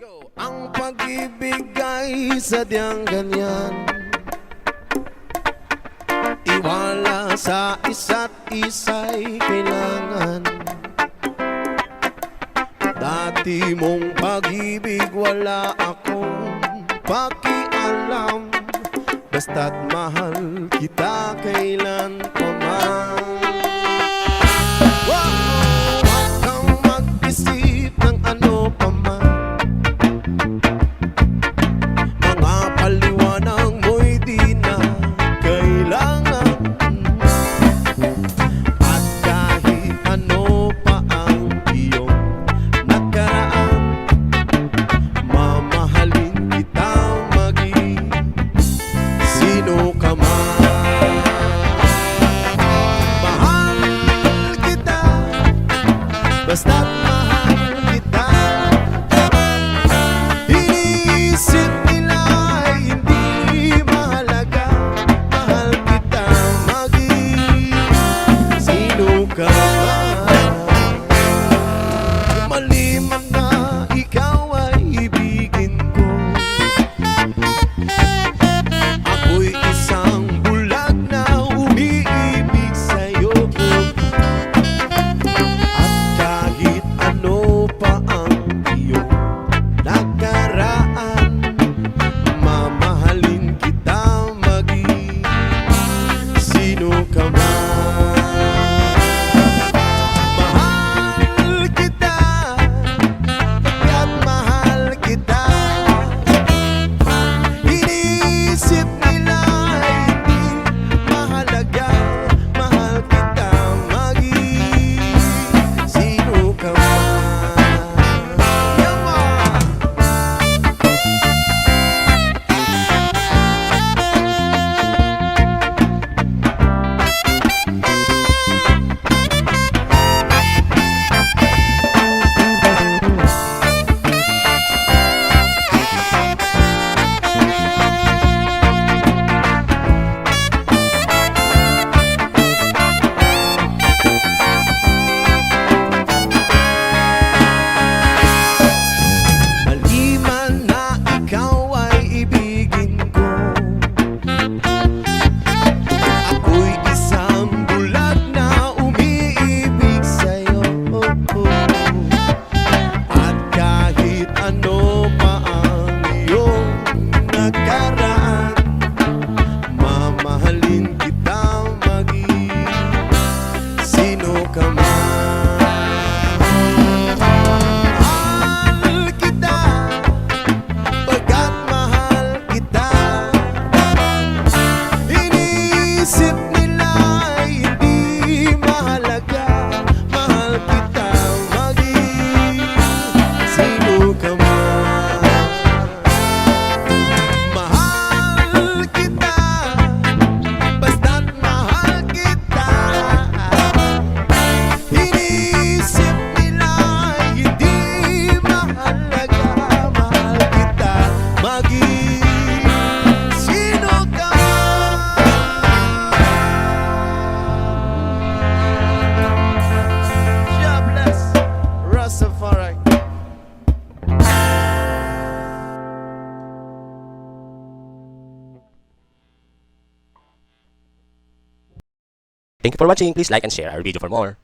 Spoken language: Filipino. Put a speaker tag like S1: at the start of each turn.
S1: Ang pag-ibig ay sadyang ganyan, tiwala sa isa't isa'y kailangan. Dati mong pag-ibig wala akong pakialam, basta't mahal kita kailan pa man. Wow! Huwag kang mag-isip ng ano pa man, mga paliwanag mo'y di na kailangan. At kahit ano pa ang iyong nakaraan, mamahalin kita maging sino ka man. Mahal kita, basta't mahal kita. Iniisip nila ay hindi mahalaga, mahal kita maging sino ka man. Maliman na ikaw ay ibigin ko, ako'y isang bulag na umiibig sa'yo. At kahit ano pa ang iyong nakaraan, mamahalin kita maging sino ka man. Mahal kita, pagkat mahal kita. Iniisip nila ay hindi mahalaga, mahal kita maging sino ka man. Yaman! Maliman na ikaw ay ibigin ko, ako'y isang bulag na umiibig sa'yo. At kahit ano pa ang iyong nakaraan, mamahalin kita maging sino ka man. Mahal kita, pagkat mahal kita. Iniisip nila ay hindi mahalaga, mahal kita maging sino ka man. Mahal kita, basta't mahal kita. Iniisip nila ay hindi mahalaga, mahal kita maging sino ka man. God bless Rastafari.
S2: Thank you for watching. Please like and share our video for more.